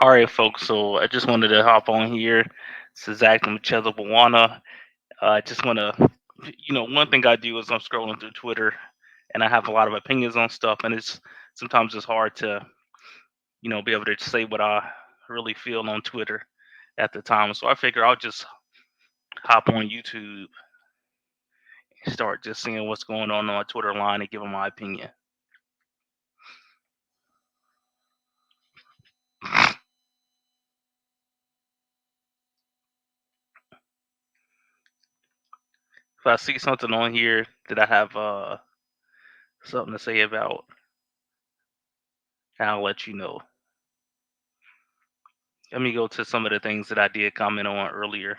All right, folks. So I just wanted to hop on here. This is Zach from Cheddar Bawana. I just want to, one thing I do is I'm scrolling through Twitter, and I have a lot of opinions on stuff, and it's sometimes it's hard to, be able to say what I really feel on Twitter at the time. So I figure I'll just hop on YouTube, and start just seeing what's going on my Twitter line and giving my opinion. If I see something on here that I have something to say about, I'll let you know. Let me go to some of the things that I did comment on earlier.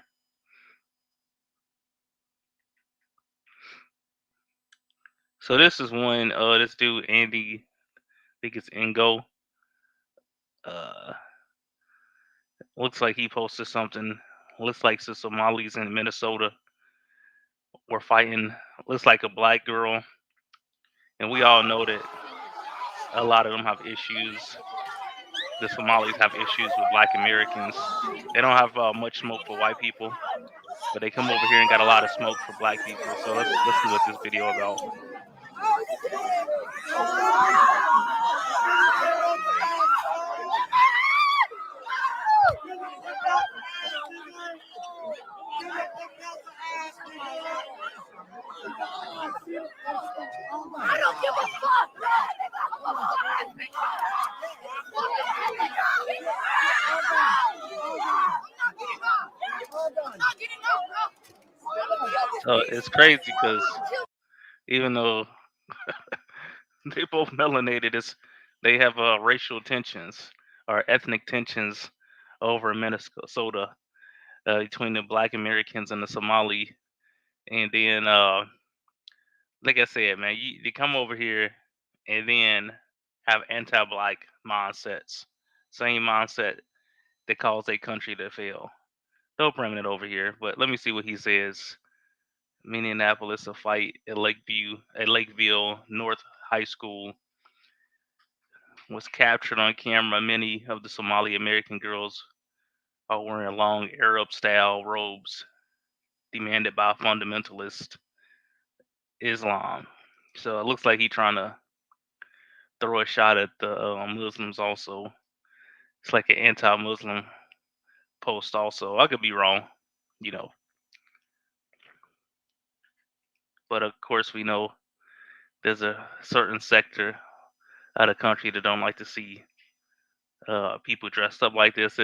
So this is one. This dude Andy, I think it's Ingo. Uh, looks like he posted something. Looks like some Somalis in Minnesota were fighting. Looks like a black girl, and we all know that a lot of them have issues. The Somalis have issues with Black Americans. They don't have much smoke for white people, but they come over here and got a lot of smoke for black people. So let's see what this video about. I don't give a fuck. So it's crazy because even though they both melanated, they have racial tensions or ethnic tensions over Minnesota between the Black Americans and the Somali. And then, like I said, man, you come over here and then have anti-black mindsets, same mindset that caused a country to fail. Don't bring it over here. But let me see what he says. Minneapolis, a fight at Lakeville North High School was captured on camera. Many of the Somali American girls are wearing long Arab style robes demanded by fundamentalist Islam. So it looks like he's trying to throw a shot at the Muslims also. It's like an anti Muslim post also. I could be wrong, you know. But of course, we know there's a certain sector of the country that don't like to see people dressed up like this.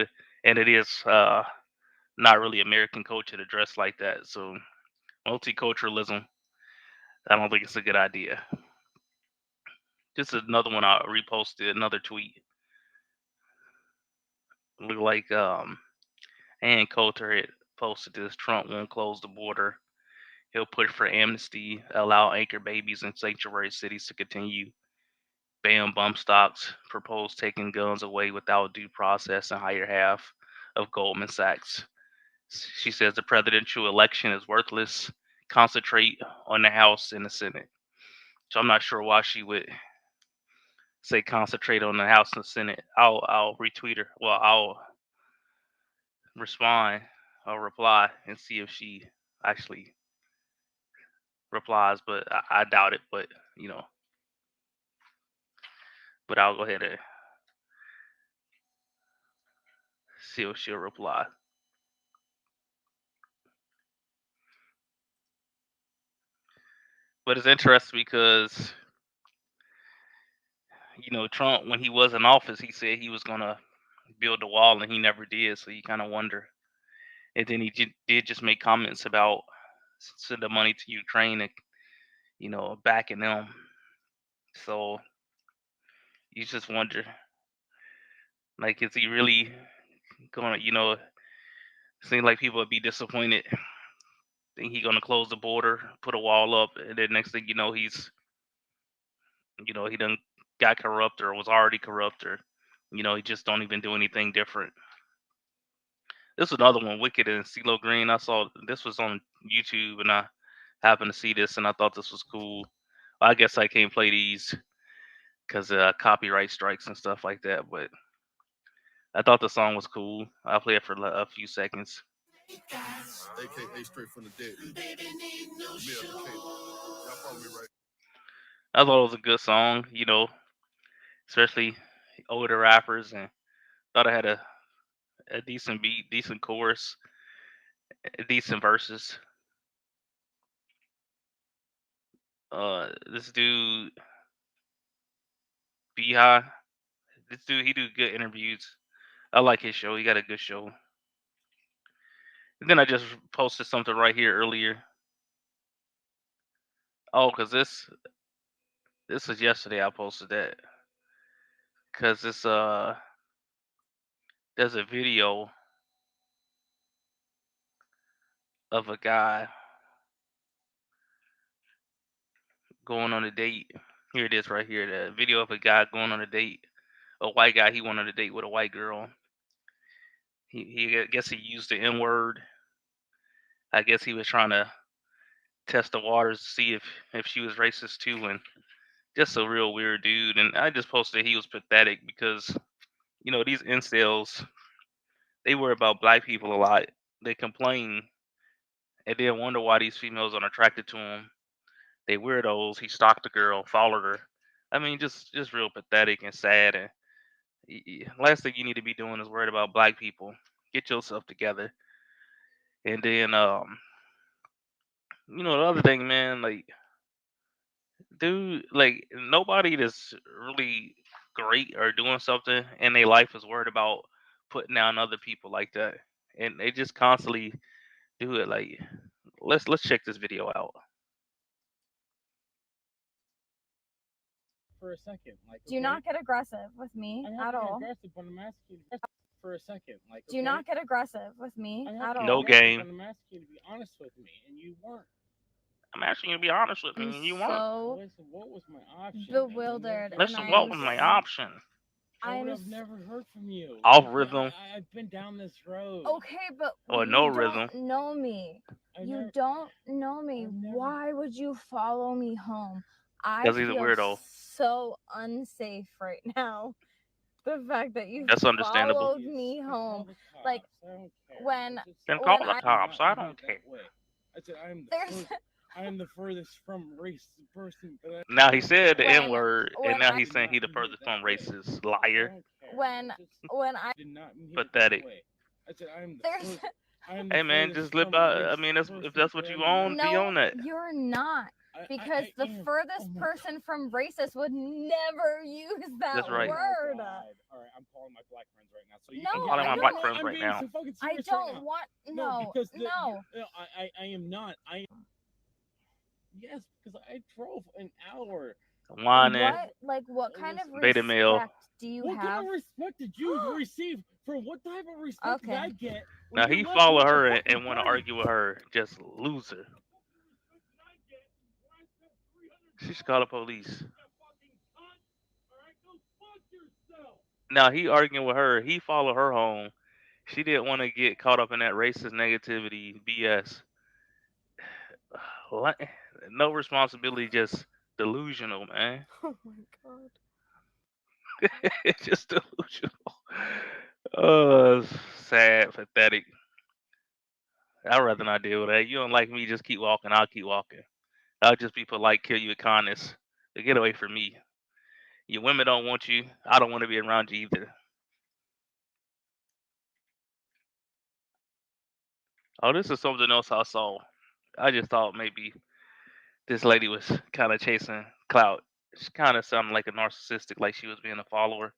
And it is not really American culture to dress like that. So multiculturalism, I don't think it's a good idea. Just another one I reposted, another tweet. Look like Ann Coulter had posted this. Trump won't close the border. He'll push for amnesty, allow anchor babies in sanctuary cities to continue, ban bump stocks, propose taking guns away without due process, and hire half of Goldman Sachs. She says the presidential election is worthless. Concentrate on the House and the Senate. So I'm not sure why she would say concentrate on the House and the Senate. I'll retweet her. Well, I'll respond or reply and see if she actually replies, but I doubt it. But you know, but I'll go ahead and see if she'll reply. But it's interesting because Trump, when he was in office, he said he was gonna build a wall, and he never did. So you kind of wonder. And then he did just make comments about send the money to Ukraine and backing them. So you just wonder, like, is he really gonna, seem like people would be disappointed. Think he gonna close the border, put a wall up, and then next thing you know, he done got corrupt or was already corrupt, or he just don't even do anything different. This is another one, Wicked and CeeLo Green. I saw this was on YouTube, and I happened to see this, and I thought this was cool. I guess I can't play these because copyright strikes and stuff like that, but I thought the song was cool. I'll play it for a few seconds. AKA straight from the dead. I thought it was a good song, especially older rappers, and thought it had a decent beat, decent chorus, decent verses. This dude, Beehive, this dude, he do good interviews. I like his show. He got a good show. And then I just posted something right here earlier. Oh, cause this was yesterday. I posted that because there's a video of a guy going on a date. Here it is right here. The video of a guy going on a date. A white guy. He went on a date with a white girl. He I guess he used the N word. I guess he was trying to test the waters to see if she was racist too, and just a real weird dude. And I just posted he was pathetic because these incels, they worry about black people a lot. They complain and then wonder why these females aren't attracted to him. They weirdos. He stalked the girl, followed her. I mean, just real pathetic and sad. And last thing you need to be doing is worried about black people. Get yourself together. And then the other thing, man, like, dude, like, nobody that's really great or doing something in their life is worried about putting down other people like that. And they just constantly do it. Like, let's check this video out. For a second, like, Do not get aggressive with me I'm at not all. aggressive, but I'm asking you for a second, like. Do not get aggressive with me I'm at not all. No game. But I'm asking you to be honest with me, and you weren't. I'm asking you to be honest with me, I'm and you weren't. so Listen, what was my option? bewildered, and Listen, I what am was my so- option? I would I'm have never heard from you. Off rhythm. I've been down this road. okay, but Or you no don't rhythm. know me. You don't know me. Why would you follow me home? I 'Cause he's a feel weirdo. so unsafe right now. The fact that you That's understandable. followed me home, like when Then call when the I- cops. I don't care. I said there's I am the furthest from racist person. Now he said the When- N word, when and now I- he's saying he the furthest from racist. Liar. when I did not mean it Pathetic. that way. I said I'm the there's furthest- I am the Hey man, furthest just live from by. I racist mean, if person that's what that you I own, know. be on that. you're not. Because the furthest person from racist would never use that That's right. word. All right, I'm calling my black friends right now. So you No, can calling I my don't black want- friends I'm right being now. so fucking I serious don't right now. want No, because no. I am not. Yes, because I drove an hour. Whining. What kind of Beta respect male. do you What have? kind of respect did you receive? For what type of respect did Okay. I get? when Now you he left follow me at the her fucking and want to party? argue with her. Just loser. She should call the police. Now he arguing with her. He followed her home. She didn't want to get caught up in that racist negativity BS. No responsibility, just delusional, man. Oh my god. It's just delusional. Oh, sad, pathetic. I'd rather not deal with that. You don't like me, just keep walking. I'll keep walking. I'll just be polite, kill you with kindness. But get away from me. Your women don't want you. I don't want to be around you either. Oh, this is something else I saw. I just thought maybe this lady was kind of chasing clout. She kind of sounded like a narcissistic, like she was being a follower.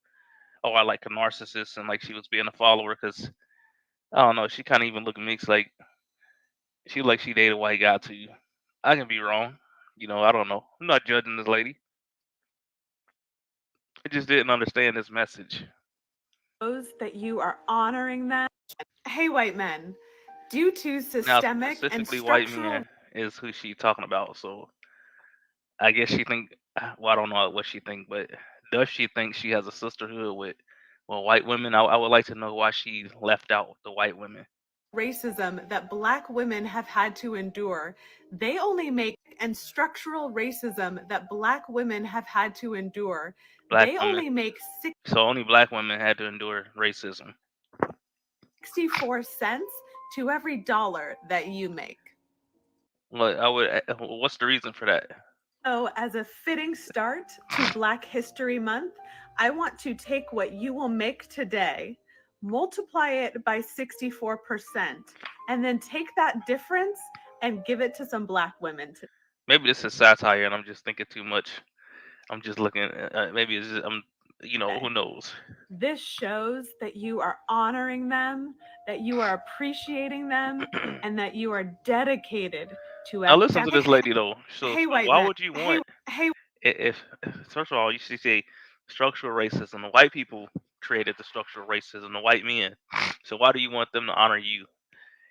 Oh, I like a narcissist and like she was being a follower because I don't know. She kind of even looked mixed, like she dated a white guy too. I can be wrong. I don't know. I'm not judging this lady. I just didn't understand this message. That you are honoring them. Hey, white men, due to Now, systemic and specifically, white structural men is who she talking about. So I guess she think. Well, I don't know what she think, but does she think she has a sisterhood with white women? I would like to know why she left out the white women. racism that Black women have had to endure, they only make, and structural racism that Black women have had to endure, Black They women. only make So only black women had to endure racism. 64 cents to every dollar that you make. What's the reason for that? So, as a fitting start to Black History Month, I want to take what you will make today, multiply it by 64%, and then take that difference and give it to some Black women today. Maybe this is satire, and I'm just thinking too much. I'm just looking. Maybe it's just, who knows? This shows that you are honoring them, that you are appreciating them, and that you are dedicated to Now listen to this lady though. So, Hey, so white why man. would you Hey, want hey, if first of all you should say structural racism? The white people created the structural racism, the white men. So why do you want them to honor you?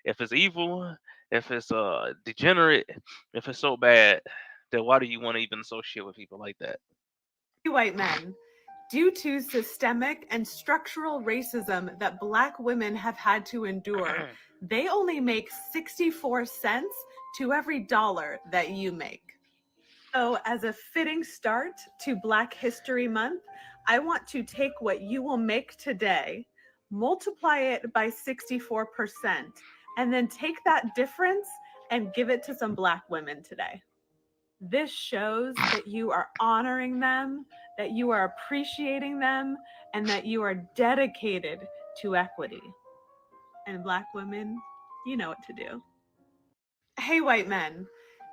If it's evil, if it's degenerate, if it's so bad, then why do you want to even associate with people like that? white men. Due to systemic and structural racism that Black women have had to endure, they only make 64 cents to every dollar that you make. So, as a fitting start to Black History Month, I want to take what you will make today, multiply it by 64%, and then take that difference and give it to some Black women today. This shows that you are honoring them, that you are appreciating them, and that you are dedicated to equity. And Black women, you know what to do. Hey, white men.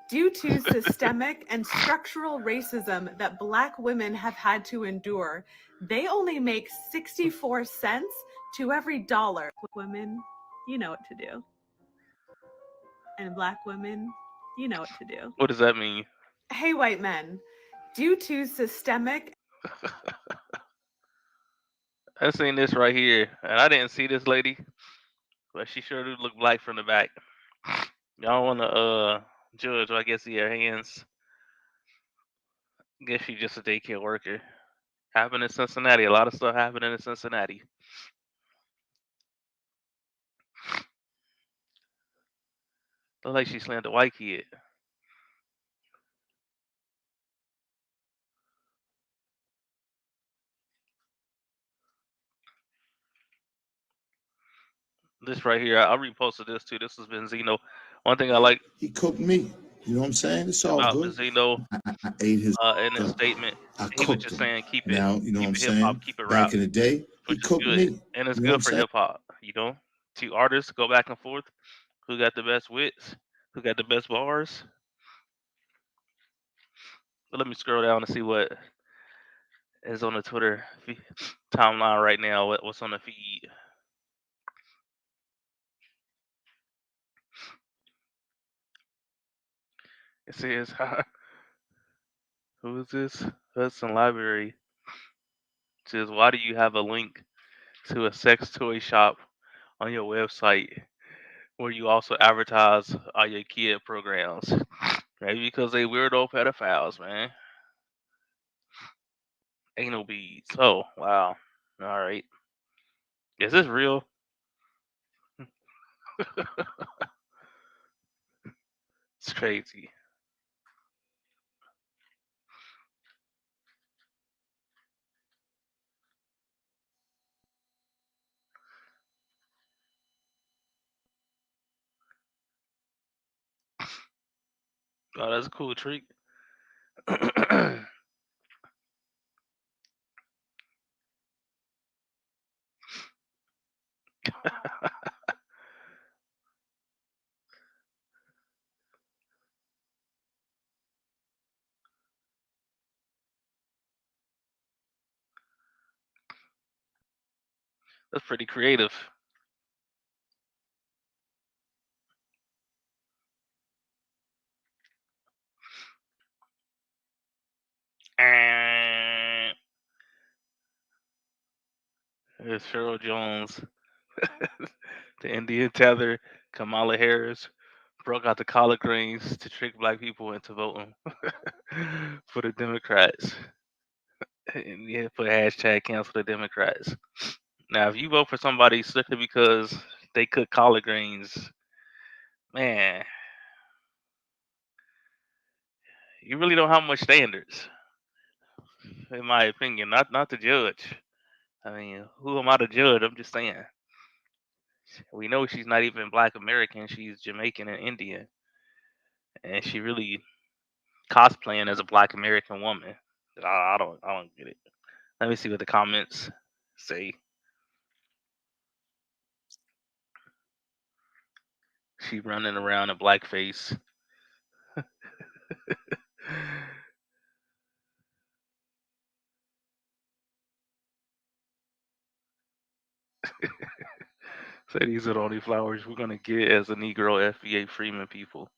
Due to systemic and structural racism that Black women have had to endure, they only make 64 cents to every dollar. Women, you know what to do. And Black women, you know what to do. What does that mean? Hey, white men. Due to systemic. I seen this right here, and I didn't see this lady, but she sure do look black from the back. Y'all want to judge? I guess see her hands. Guess she just a daycare worker. Happened in Cincinnati. A lot of stuff happening in Cincinnati. Look like she slammed a white kid. This right here, I reposted this too. This is Benzino. One thing I like He cooked me. You know what I'm saying? It's all about good. Benzino I ate his in his stuff. statement, I he was cooked just him. saying keep it Now, you know what I'm hip hop, saying? keep it rap, Back in the day, he which is cooked good, me. and it's You know what I'm good for saying? hip hop. Two artists go back and forth. Who got the best wits? Who got the best bars? But let me scroll down and see what is on the Twitter timeline right now. What's on the feed? It says, "Who is this? Hudson Library." It says, "Why do you have a link to a sex toy shop on your website where you also advertise all your kid programs?" Maybe because they weirdo pedophiles, man. Anal beads. Oh, wow. All right. Is this real? It's crazy. Oh, that's a cool treat. That's pretty creative. And here's Cheryl Jones, the Indian tether, Kamala Harris broke out the collard greens to trick black people into voting for the Democrats. And yeah, put hashtag cancel the Democrats. Now, if you vote for somebody strictly because they cook collard greens, man, you really don't have much standards. in my opinion, not to judge. I mean, who am I to judge? I'm just saying. We know she's not even Black American. She's Jamaican and Indian, and she really cosplaying as a Black American woman. I don't get it. Let me see what the comments say. She running around in blackface. Say these are the only flowers we're gonna get as a Negro FBA Freeman people.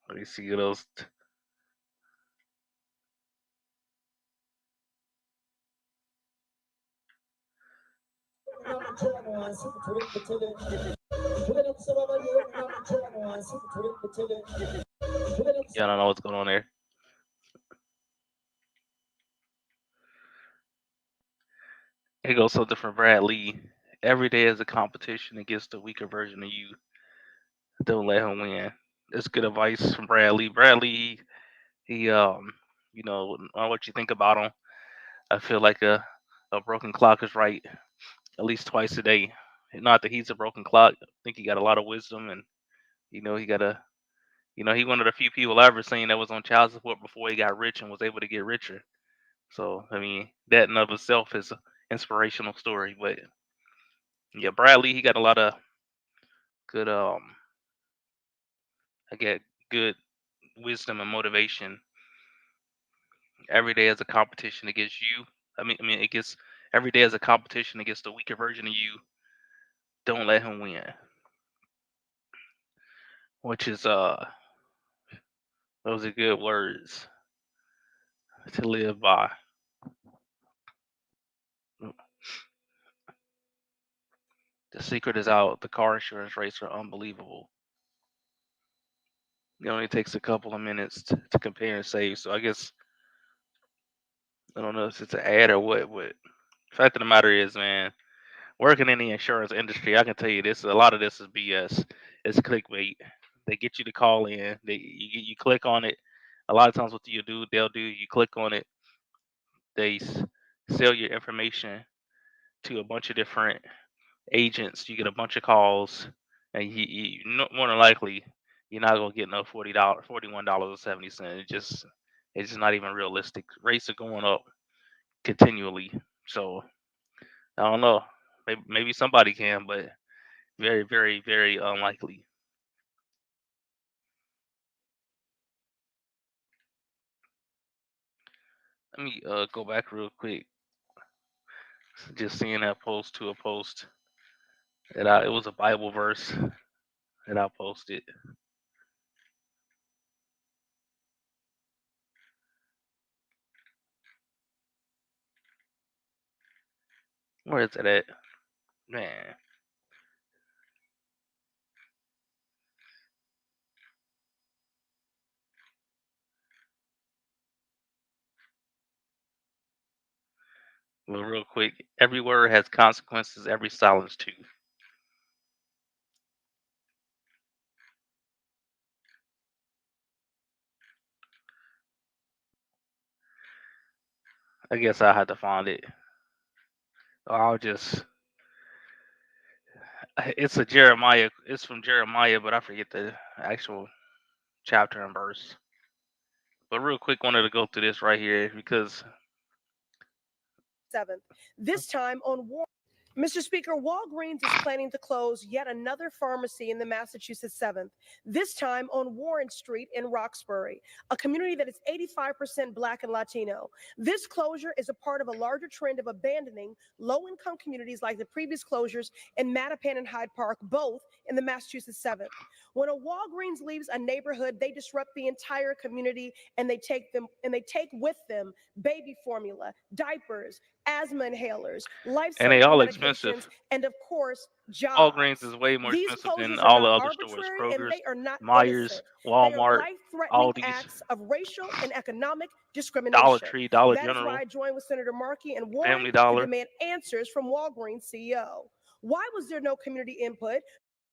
Let me see what else. Yeah, I don't know what's going on there. Here goes something from Brad Lee. Every day is a competition against the weaker version of you. Don't let him win. That's good advice from Brad Lee. Brad Lee, he you know, I don't know what you think about him. I feel like a broken clock is right at least twice a day. Not that he's a broken clock. I think he got a lot of wisdom, and he got a he one of the few people I ever seen that was on child support before he got rich and was able to get richer. So I mean, that in of itself is an inspirational story. But yeah, Bradley, he got a lot of good I get good wisdom and motivation. Every day is a competition against you. I mean, it gets every day is a competition against the weaker version of you. Don't let him win. Which is those are good words to live by. The secret is out. The car insurance rates are unbelievable. It only takes a couple of minutes to compare and save. So I guess I don't know if it's an ad or what. But the fact of the matter is, man, working in the insurance industry, I can tell you this: a lot of this is BS. It's clickbait. They get you to call in. You click on it. A lot of times, what they'll do. You click on it. They sell your information to a bunch of different agents. You get a bunch of calls, and more than likely you're not gonna get no $41.70. It's just not even realistic. Rates are going up continually, so I don't know. Maybe somebody can, but very, very, very unlikely. Let me go back real quick. Just seeing that post to a post it was a Bible verse that I posted. Where is it at? Man. Well, real quick, every word has consequences, every silence too. I guess I had to find it. Or I'll just. It's a Jeremiah. It's from Jeremiah, but I forget the actual chapter and verse. But real quick, wanted to go through this right here because 7th. This time on War. Mr. Speaker, Walgreens is planning to close yet another pharmacy in the Massachusetts 7th, this time on Warren Street in Roxbury, a community that is 85% Black and Latino. This closure is a part of a larger trend of abandoning low-income communities like the previous closures in Mattapan and Hyde Park, both in the Massachusetts 7th. When a Walgreens leaves a neighborhood, they disrupt the entire community and they take with them baby formula, diapers, asthma inhalers, and they all life-saving expensive. medications, and of course, Walgreens jobs. is way more These expensive than closures are all the not other stores. arbitrary and Kroger's, they are not Myers, innocent. They are Walmart, life-threatening Aldi's, acts of racial and economic Dollar discrimination. Tree, Dollar That is why General, I joined with Senator Markey and Warren Family to Dollar. demand answers from Walgreens CEO. Why was there no community input?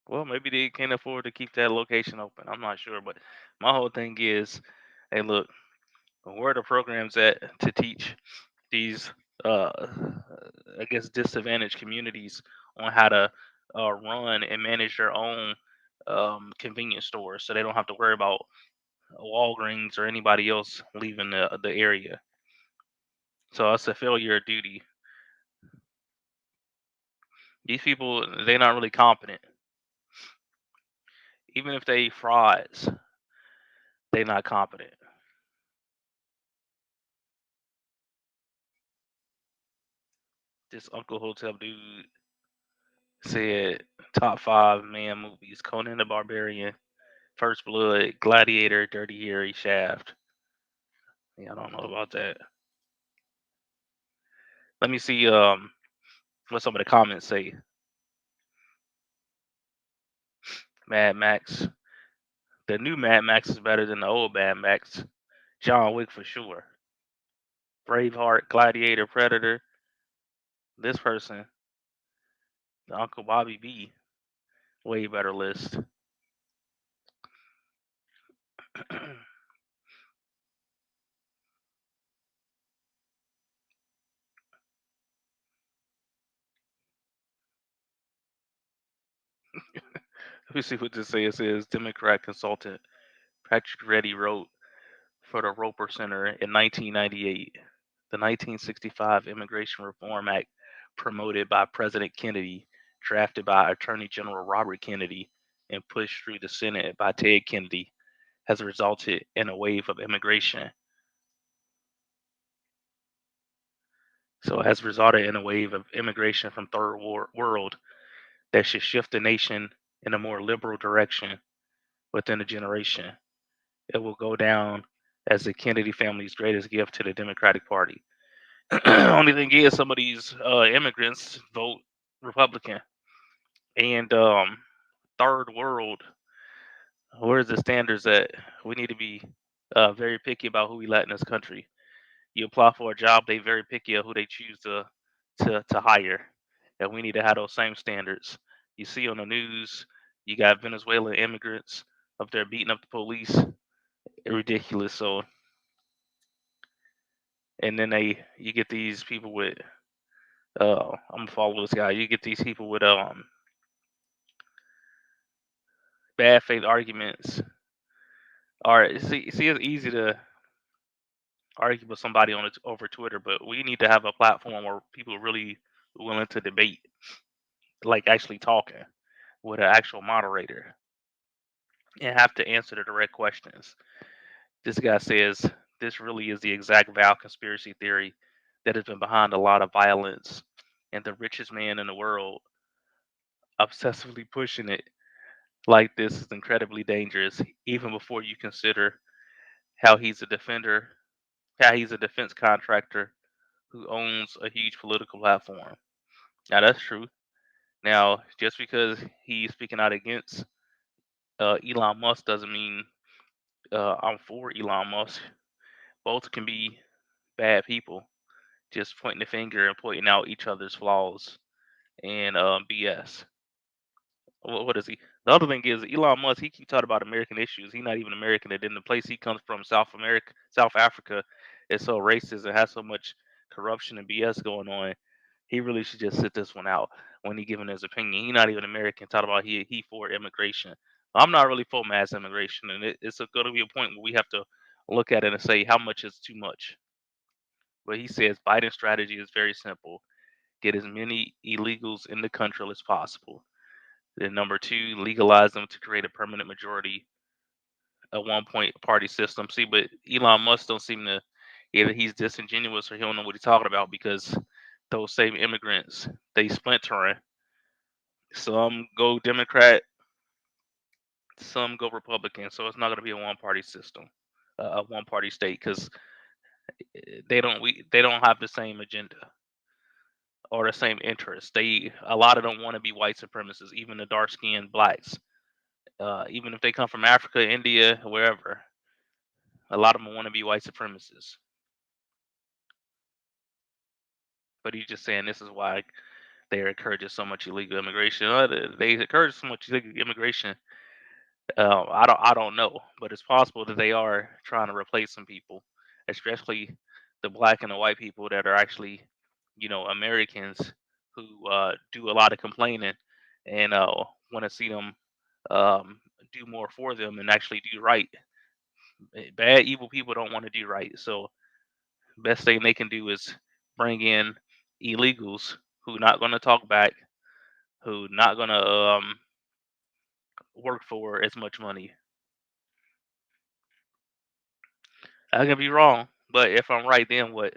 Well, maybe they can't afford to keep that location open. I'm not sure, but my whole thing is, hey, look, where are the programs at to teach these, I guess, disadvantaged communities on how to run and manage their own convenience stores, so they don't have to worry about Walgreens or anybody else leaving the area. So that's a failure of duty. These people, they're not really competent. Even if they frauds, they're not competent. This Uncle Hotel dude said top 5 man movies: Conan the Barbarian, First Blood, Gladiator, Dirty Harry, Shaft. Yeah, I don't know about that. Let me see what some of the comments say. Mad Max. The new Mad Max is better than the old Mad Max. John Wick for sure. Braveheart, Gladiator, Predator. This person, the Uncle Bobby B, way better list. Let me see what this says. It says Democrat consultant Patrick Reddy wrote for the Roper Center in 1998. The 1965 Immigration Reform Act, promoted by President Kennedy, drafted by Attorney General Robert Kennedy, and pushed through the Senate by Ted Kennedy, has resulted in a wave of immigration. So it has resulted in a wave of immigration from third world that should shift the nation in a more liberal direction within a generation. It will go down as the Kennedy family's greatest gift to the Democratic Party. Only thing is, some of these immigrants vote Republican. And third world, where's the standards that we need to be very picky about who we let in this country? You apply for a job, they very picky of who they choose to hire, and we need to have those same standards. You see on the news, you got Venezuelan immigrants up there beating up the police. Ridiculous. So, and then you get these people with I'm gonna follow this guy. You get these people with bad faith arguments. All right, see, it's easy to argue with somebody on it over Twitter, but we need to have a platform where people are really willing to debate, like actually talking with an actual moderator, and have to answer the direct questions. This guy says this really is the exact Val conspiracy theory that has been behind a lot of violence, and the richest man in the world obsessively pushing it like this is incredibly dangerous, even before you consider how he's a defender, how he's a defense contractor who owns a huge political platform. Now that's true. Now, just because he's speaking out against Elon Musk doesn't mean I'm for Elon Musk. Both can be bad people, just pointing the finger and pointing out each other's flaws and BS. What is he? The other thing is Elon Musk. He keeps talking about American issues. He's not even American. And then the place he comes from, South America, South Africa, is so racist and has so much corruption and BS going on. He really should just sit this one out when he giving his opinion. He's not even American. Talking about he for immigration. I'm not really for mass immigration, and it's going to be a point where we have to look at it and say how much is too much. But he says Biden's strategy is very simple: get as many illegals in the country as possible. Then number two, legalize them to create a permanent majority, a one-point party system. See, but Elon Musk don't seem to, either he's disingenuous or he don't know what he's talking about, because those same immigrants, they splintering. Some go Democrat, some go Republican. So it's not going to be a one-party system, a one-party state, because they don't have the same agenda. or the same interests. A lot of them want to be white supremacists, even the dark skinned blacks. Even if they come from Africa, India, wherever, a lot of them want to be white supremacists. But he's just saying this is why they're encouraging so much illegal immigration. They encourage so much illegal immigration. I don't know, but it's possible that they are trying to replace some people, especially the black and the white people that are actually, Americans who do a lot of complaining and want to see them do more for them and actually do right. Bad, evil people don't want to do right. So best thing they can do is bring in illegals who not going to talk back, who not going to work for as much money. I can be wrong, but if I'm right, then what?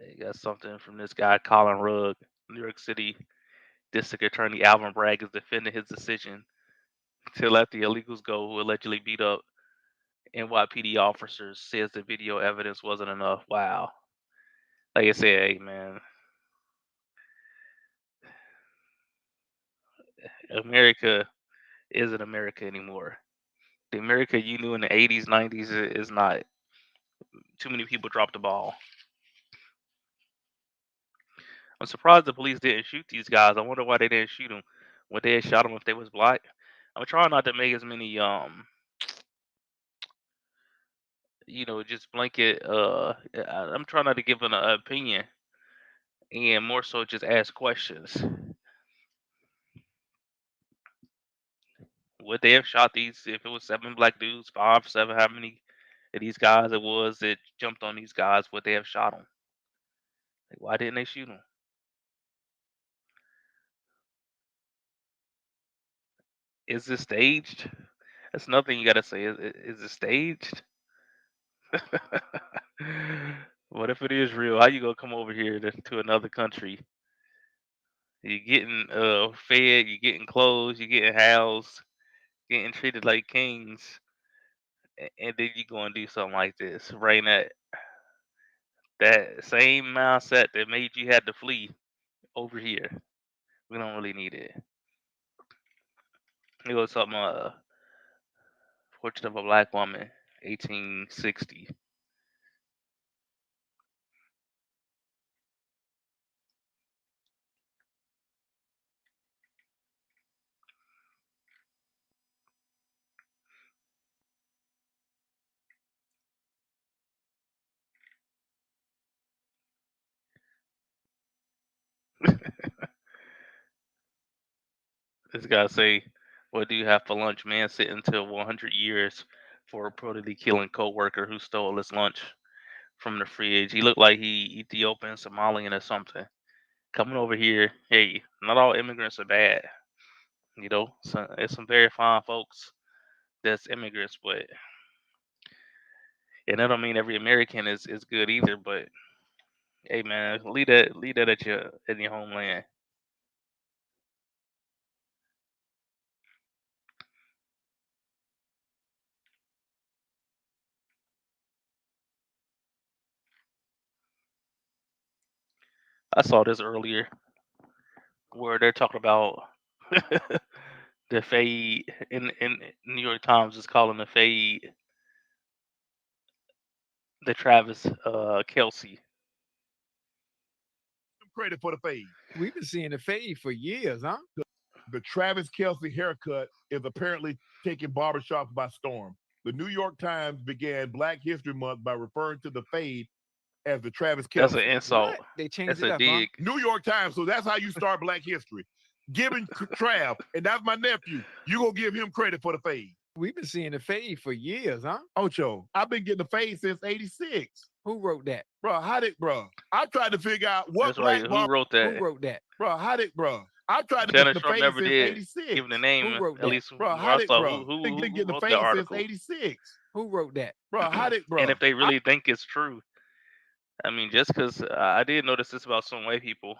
I got something from this guy, Colin Rugg, New York City District Attorney Alvin Bragg is defending his decision to let the illegals go who allegedly beat up NYPD officers. Says the video evidence wasn't enough. Wow. Like I said, hey man, America isn't America anymore. The America you knew in the 80s, 90s is not. Too many people dropped the ball. I'm surprised the police didn't shoot these guys. I wonder why they didn't shoot them. Would they have shot them if they was black? I'm trying not to make as many just blanket I'm trying not to give an opinion and more so just ask questions. Would they have shot these if it was 7 black dudes, 5, 7, how many of these guys it was that jumped on these guys? Would they have shot them? Like, why didn't they shoot them? Is this staged? That's nothing you gotta say. Is it staged? What if it is real? How you gonna come over here to another country? You're getting fed, you're getting clothes, you're getting housed, getting treated like kings, and then you go and do something like this. Bring that same mindset that made you had to flee over here. We don't really need it. It was something Portrait of a Black Woman, 1860. This guy say, "What do you have for lunch?" Man sitting until 100 years for reportedly killing co-worker who stole his lunch from the fridge. He looked like he Ethiopian, Somalian, or something. Coming over here, hey, not all immigrants are bad. So there's some very fine folks that's immigrants, but and that don't mean every American is good either. But hey, man, leave that at your homeland. I saw this earlier where they're talking about the fade in New York Times is calling the fade the Travis Kelsey. Credit for the fade. We've been seeing the fade for years, huh? The Travis Kelsey haircut is apparently taking barbershops by storm. The New York Times began Black History Month by referring to the fade as the Travis That's Kelsey. an insult. What? They changed That's it a up, dig. New York Times, so that's how you start Black History. Giving Trav, and that's my nephew. You gonna give him credit for the fade. We've been seeing the fade for years, huh? Ocho, I've been getting the fade since '86. Who wrote that? Bro, I tried to figure out what That's right. black Who barber. wrote that? Who wrote that? Bro, I tried to Shannon get the Sharp fade never since did '86. give the name. Who wrote At that? least Bro, where how I did saw bro? who Been getting the wrote the fade since article. '86. Who wrote that? Bro, how did bro? And if they really think it's true, I mean, just because I did notice this about some white people,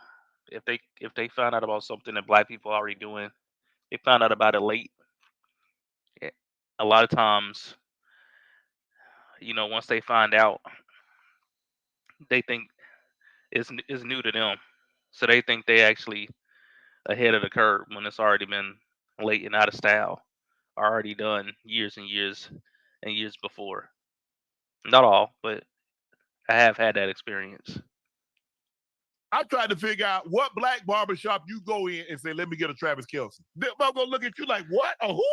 if they find out about something that black people are already doing, they found out about it late. A lot of times, once they find out, they think is new to them. So they think they actually ahead of the curve when it's already been late and out of style, already done years and years and years before. Not all, but I have had that experience. I tried to figure out what black barbershop you go in and say, let me get a Travis Kelce. They're gonna look at you like, what? A who?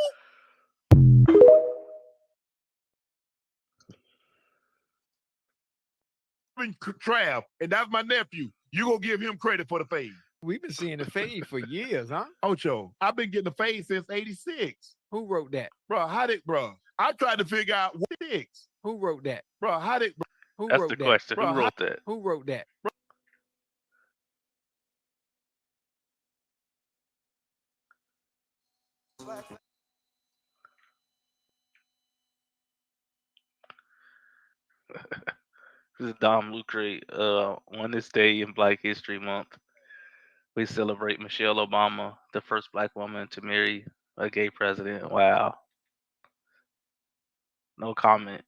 Trav, and that's my nephew. You gonna give him credit for the fade. We've been seeing the fade for years, huh? Ocho, I've been getting the fade since '86. Who wrote that? Bro, I tried to figure out what six. Who wrote that? Bro, Who That's wrote the that? question. Bro, Who wrote that? Who wrote that? This is Dom Lucre. On this day in Black History Month, we celebrate Michelle Obama, the first black woman to marry a gay president. Wow. No comment.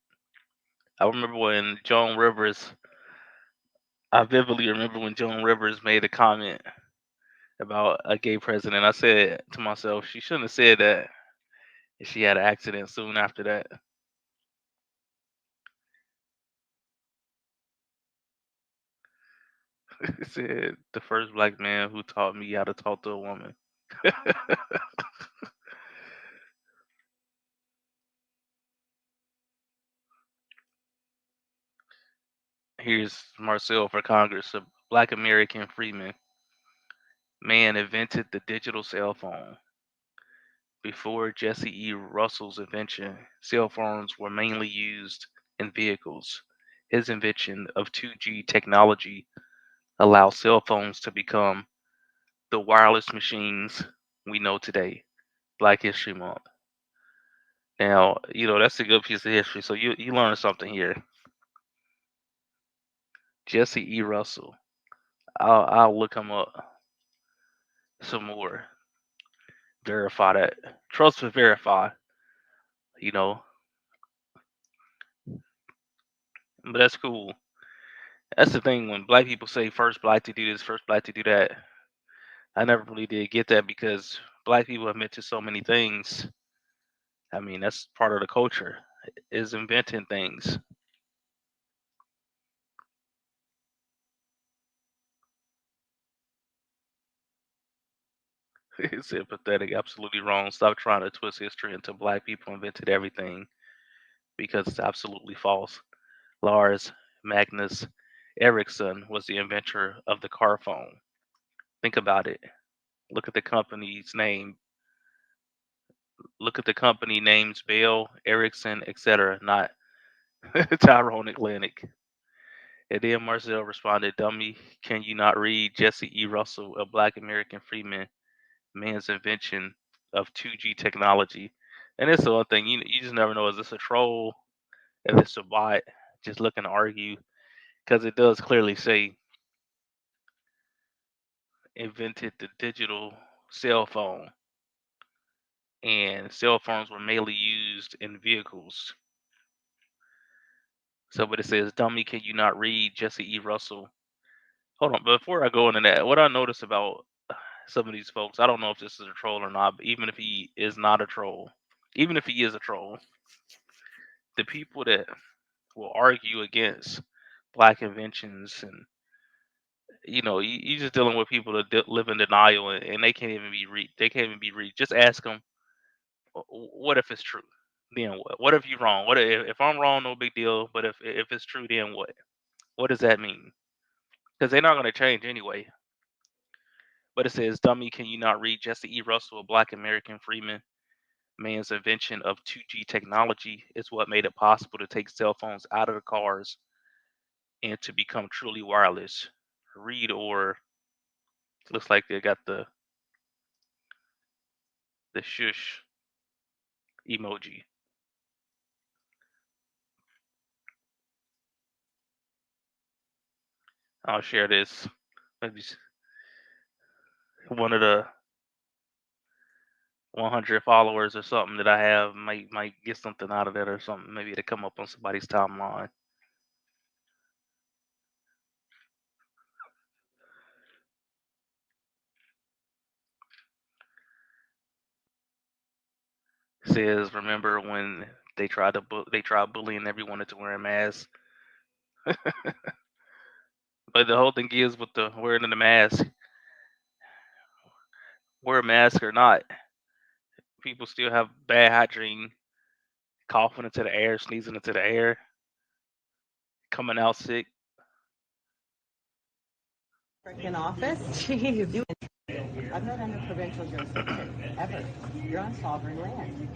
I remember when Joan Rivers, I vividly remember when Joan Rivers made a comment about a gay president. I said to myself, she shouldn't have said that. She had an accident soon after that. It said the first black man who taught me how to talk to a woman. Here's Marcel for Congress, a black American freeman. Man invented the digital cell phone. Before Jesse E. Russell's invention, cell phones were mainly used in vehicles. His invention of 2G technology allowed cell phones to become the wireless machines we know today. Black History Month. Now, that's a good piece of history. So you learn something here. Jesse E. Russell. I'll look him up some more. Verify that. Trust but verify. You know, but that's cool. That's the thing when black people say first black to do this, first black to do that. I never really did get that because black people have invented so many things. I mean, that's part of the culture is inventing things. It's sympathetic, absolutely wrong. Stop trying to twist history into black people invented everything because it's absolutely false. Lars Magnus Ericsson was the inventor of the car phone. Think about it. Look at the company's name. Look at the company names Bell, Ericsson, etc., not Tyrone Atlantic. And then Marcel responded, Dummy, can you not read Jesse E. Russell, a black American freeman, man's invention of 2G technology? And it's the one thing, you just never know, is this a troll? If it's a bot, just looking to argue? Because it does clearly say invented the digital cell phone. And cell phones were mainly used in vehicles. So, but it says, Dummy, can you not read Jesse E. Russell? Hold on, before I go into that, what I noticed about some of these folks, I don't know if this is a troll or not, but even if he is not a troll, even if he is a troll, the people that will argue against black inventions and you just dealing with people that live in denial and they can't even be read. They can't even be read. Just ask them, what if it's true? Then what? What if you're wrong? What if I'm wrong? No big deal. But if it's true, then what? What does that mean? Because they're not going to change anyway. But it says, Dummy, can you not read Jesse E. Russell, a black American freeman? Man's invention of 2G technology is what made it possible to take cell phones out of the cars and to become truly wireless. Read or looks like they got the shush emoji. I'll share this. Maybe one of the 100 followers or something that I have might get something out of that or something. Maybe to come up on somebody's timeline. says, "Remember when they tried bullying everyone into wearing masks?" But the whole thing is with the wearing of the mask, wear a mask or not, people still have bad hygiene, coughing into the air, sneezing into the air, coming out sick. Freaking office. Jeez. I'm not under provincial jurisdiction, ever. You're on sovereign land.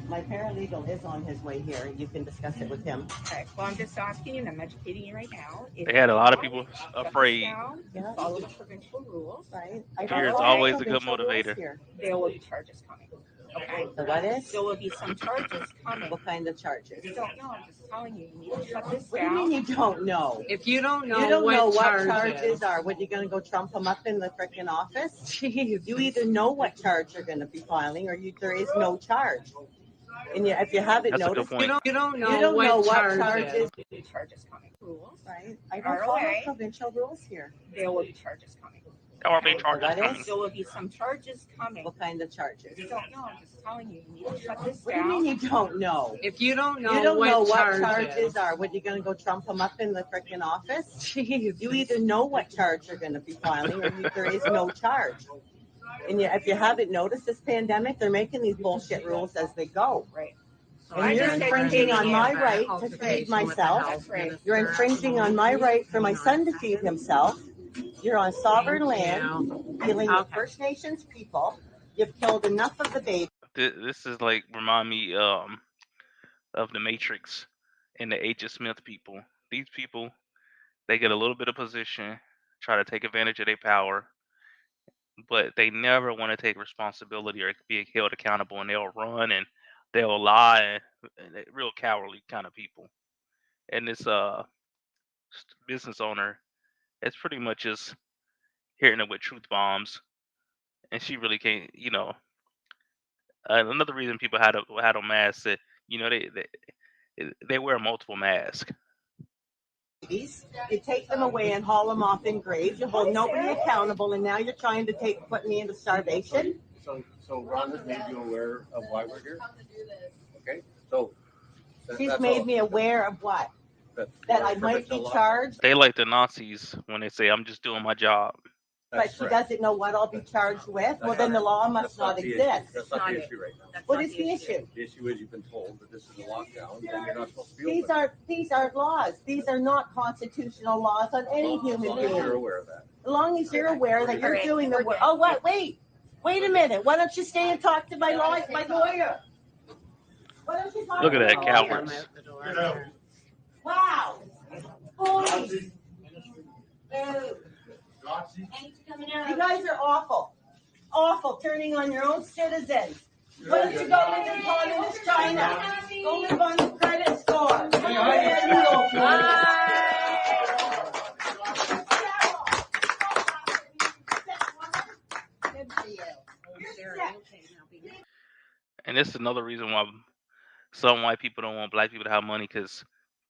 My paralegal is on his way here. You can discuss it with him. Okay, well, I'm just asking you, and I'm educating you right now. They had a lot of people afraid. Yeah. Follow the provincial rules. Right. Fear is always a good motivator. There will be charges coming. Okay. The what is? There will be some charges coming. What kind of charges? You don't know. I'm just telling you. You need to shut this What do you down. mean you don't know? If you don't know, You don't know what charges charges are. What, you gonna go trump them up in the frickin' office? Jeez. You either know what charge you're gonna be filing, or there is no charge. And if you haven't That's a good noticed, point. You don't know, you don't know what charges. charges. Charges coming. Rules. Right. I Are don't follow away. provincial rules here. There will be charges coming. There will be charges What is? coming. There will be some charges coming. What kind of charges? You don't know. I'm just telling you. You need to shut this What do you down. mean you don't know? If you don't know, You don't know what charges charges are. What, you gonna go trump them up in the frickin' office? Jeez. You either know what charge you're gonna be filing, or there is no charge. And if you haven't noticed this pandemic, they're making these bullshit rules as they go. Right. And you're infringing on my right to feed myself. You're infringing on my right for my son to feed himself. You're on sovereign land, dealing with First Nations people. You've killed enough of the babies. This is like remind me of the Matrix and the Agent Smith people. These people, they get a little bit of position, try to take advantage of their power, but they never want to take responsibility or be held accountable, and they'll run and they'll lie, and they're real cowardly kind of people. And this business owner, it's pretty much just hitting it with truth bombs, and she really can't. Another reason people had on masks, that they wear multiple masks. You take them away and haul them off in graves. You hold nobody accountable, and now you're trying to put me into starvation. So Ron has made you aware of why we're here. Okay, so She's made me aware of what? That I might be charged. They like the Nazis when they say, "I'm just doing my job." But she doesn't know what I'll be charged with. Well, then the law must not exist. That's not the issue right now. What is the issue? The issue is you've been told that this is a lockdown and you're not supposed to be open. These aren't laws. These are not constitutional laws on any human being. You're aware of that. As long as you're aware that you're doing the work. Oh, what? Wait a minute. Why don't you stay and talk to my lawyer? Why don't you talk Look to at that, my cowards. lawyer? Wow. Holy. You guys are awful. Awful, turning on your own citizens. Why don't you go live in communist China? Go live on the credit score. And this is another reason why some white people don't want black people to have money, because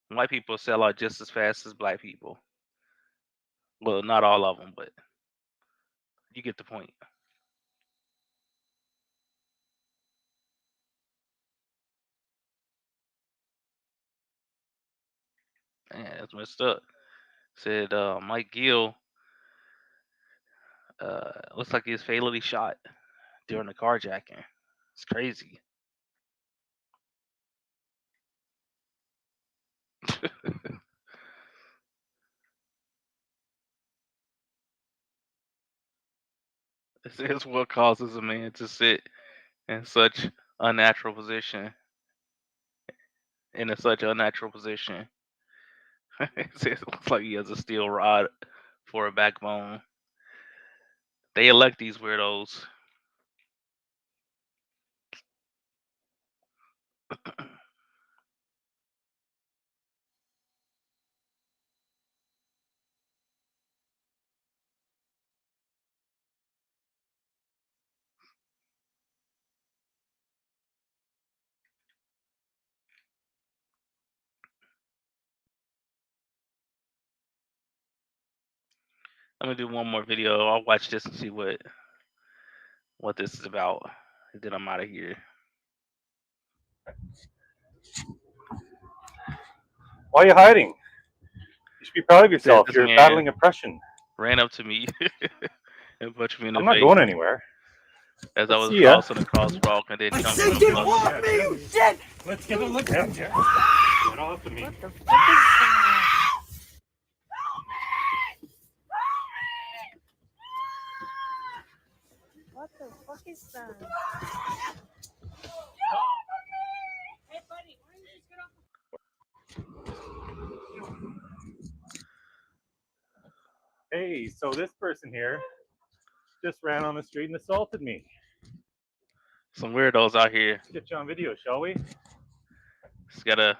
white people sell out just as fast as black people. Well, not all of them, but you get the point. Man, that's messed up. Said Mike Gill looks like he was fatally shot during the carjacking. It's crazy. It says what causes a man to sit in such unnatural position. It says it looks like he has a steel rod for a backbone. They elect these weirdos. I'm gonna do one more video. I'll watch this and see what this is about. And then I'm out of here. Why are you hiding? You should be proud of yourself. This You're man battling oppression. ran up to me and punched me in the I'm not face going anywhere. as I Let's was see ya. crossing the crosswalk and then jumped on the Get bus. off me, you shit! Let's get a look at you. Get off of me. What the fuck is that? What the fuck is that? Hey, buddy, why don't you just get off Hey, so this person here just ran on the street and assaulted me. Some weirdos out here. Let's get you on video, shall we? Just gotta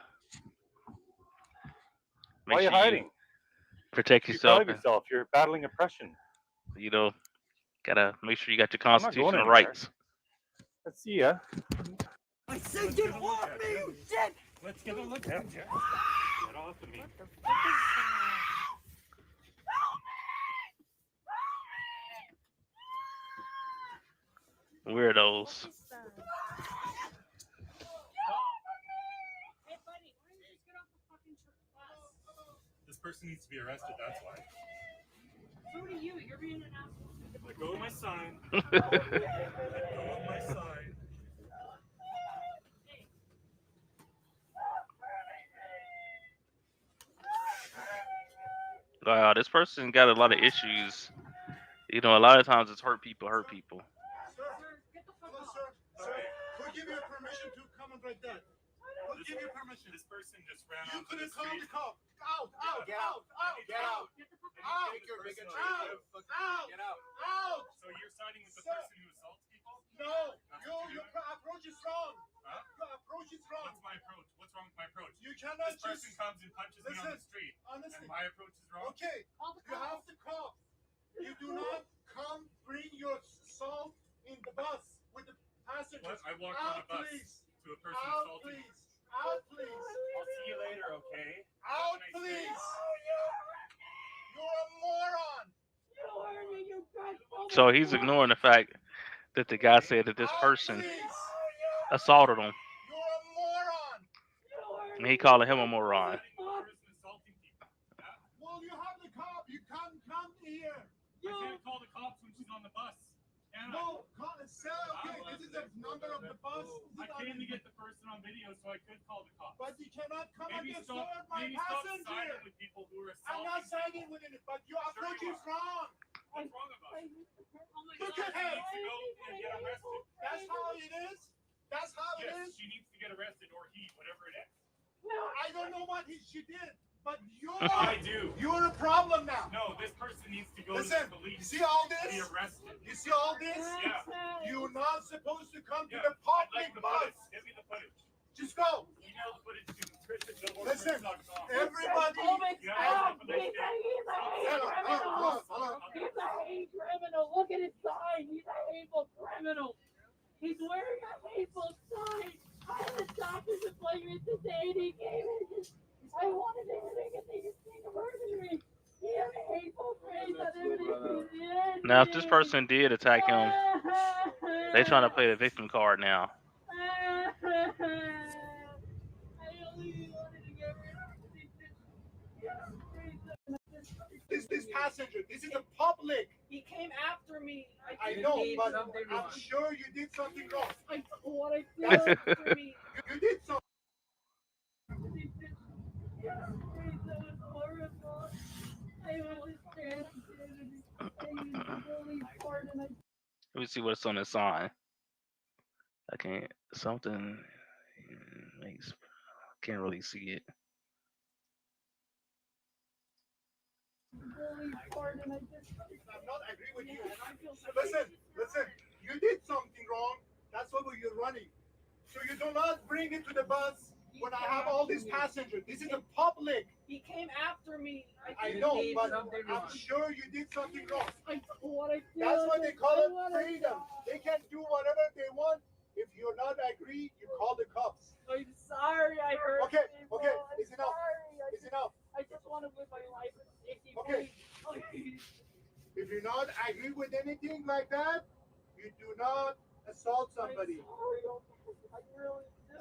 Why are make you sure you hiding? protect You should be proud yourself. of yourself. You're battling oppression. You know, gotta make sure you got your I'm not going constitutional anywhere. rights. Let's see ya. I said get off me, you shit! Let's get a look at you. Get off of me. What the fuck is that? Weirdos. What is that? Hey, buddy, why don't you just get off the fucking bus? This person needs to be arrested, that's why. So do you. You're being an asshole. Let go of my sign. Let go of my sign. Wow, this person got a lot of issues. You know, a lot of times it's hurt people hurt people. Sir, get the fuck off. Sir, who give you permission to comment like that? Who give you permission? This person just ran You onto the couldn't call street. the cop. Out, out, Get out, out, Get out. Get the fuck And out. you take your bigotry. out, Get out. out. So you're siding with the Sir. person who assaults people? No, your approach is wrong. Huh? Your approach is wrong. What's my approach? What's wrong with my approach? You cannot This person just, comes and punches me on the Listen, street, honestly, and my approach is wrong. okay, Call the you have cops. to call. You do not come bring your salt in the bus with the passengers. What? I walked on Out, a bus please. to a person Out, assaulting me. please. Out, please. I'll see you later, okay? Out, Have a nice please. day. You're a moron. You heard me, you guys. So he's ignoring the fact that the guy said that this Out, person please. assaulted him, You're a moron. and he calling him a moron. Siding with the person assaulting people. Well, you have the cop. You can't come here. I can't call the cops when she's on the bus. Can I? No, say, okay, this is the number of the bus. I came to get the person on video so I could call the cops. But you cannot come Maybe and stop, disturb my maybe stop passenger. siding with people who are I'm assaulting not siding people. with it, but your approach you is wrong. What's wrong about it? Look at She her. needs to go and get arrested. That's how it is. That's how it Yes, is. she needs to get arrested or he, whatever it is. I don't know what she did, but I do. you're a problem now. No, this person needs to go Listen, to the police. you see all Be this? arrested. You see all this? Yeah. You're not supposed to come Yeah. to the I'd public like the bus. footage. Give me the footage. Just go. Email the footage to Christian. Listen, everybody. You have a nice day. Hello. He's a hate criminal. Look at his sign. He's a hateful criminal. He's wearing a hateful sign. I have a doctor's appointment today and he gave it. I wanted to make it. They just came to murder me. He had a hateful face on everything. Now, if this person did attack him, they trying to play the victim card now. I only wanted to get rid of This passenger. This is the public. He came after me. I know, but I'm sure you did something wrong. I what I feel after me. You did something. Let me see what's on the sign. I can't. Something makes. Can't really see it. I'm not agree with you. Listen. You did something wrong. That's why you're running. So you do not bring it to the bus when I have all these passengers. This is the public. He came after me. I know, but I'm sure you did something wrong. What I feel That's why they call it I freedom. They can do whatever they want. If you're not agree, you call the cops. I'm sorry I hurt Okay, people. okay, I'm it's enough. sorry. It's enough. I just want to live my life in safety. Okay. Please. If you're not agree with anything like that, you do not assault somebody.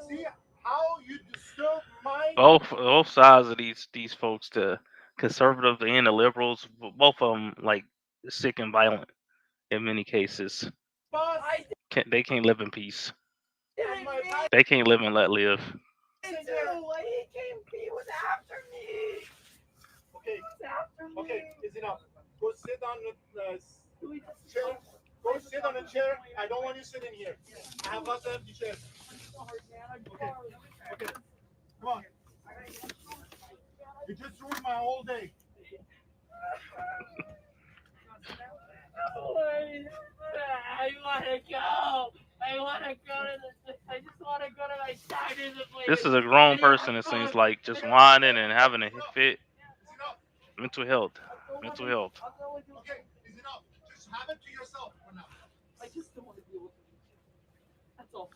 See how you disturb my. Both sides of these folks, the conservatives and the liberals, both of them like sick and violent in many cases. Boss. They can't live in peace. And my back. They can't live and let live. He was after me. Okay. After me. Okay, it's enough. Go sit on the chair. Go sit on the chair. I don't want you sitting here. I have lots of empty chairs. Okay. Okay. Come on. You just ruined my whole day. I want to go. I want to go to the. I just want to go to my doctor's appointment. This is a grown person, it seems like, just whining and having a fit. Mental health. Mental health. Okay, it's enough. Just have it to yourself for now. I just don't want to deal with it. That's all.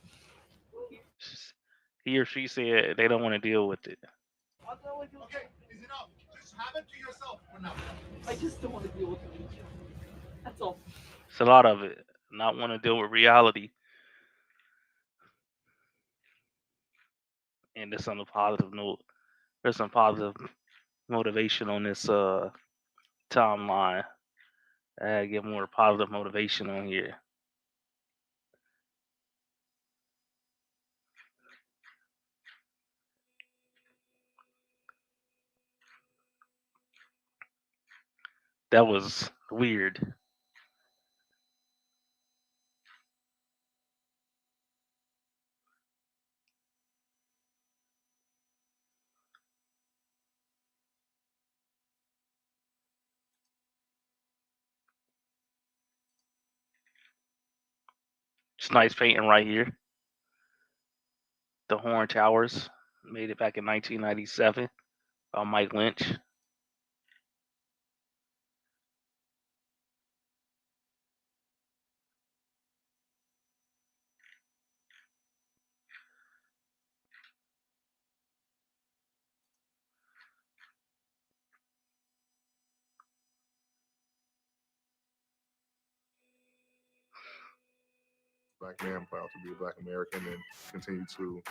He or she said they don't want to deal with it. Okay, it's enough. Just have it to yourself for now. I just don't want to deal with it. That's all. It's a lot of it. Not want to deal with reality. And this on a positive note. There's some positive motivation on this timeline. I gotta get more positive motivation on here. That was weird. It's nice painting right here. The Horn Towers made it back in 1997 by Mike Lynch. Black man, proud to be a Black American and continue to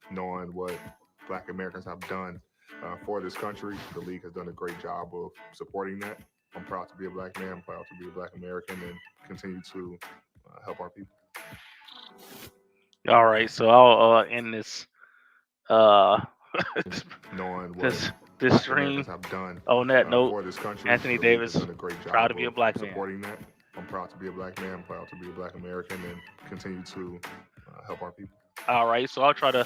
knowing what Black Americans have done for this country. The league has done a great job of supporting that. I'm proud to be a Black man, proud to be a Black American, and continue to help our people. All right, so I'll end this knowing this Black stream Americans have done on that note. for this country. Anthony The league Davis, has done a great job proud to be a of Black man. supporting that. I'm proud to be a Black man, proud to be a Black American, and continue to help our people. All right, so I'll try to,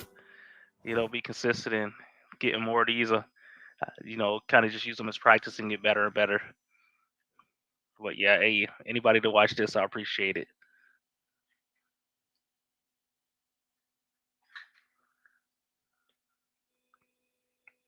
be consistent in getting more of these. Kind of just use them as practice and get better and better. But yeah, hey, anybody to watch this, I appreciate it.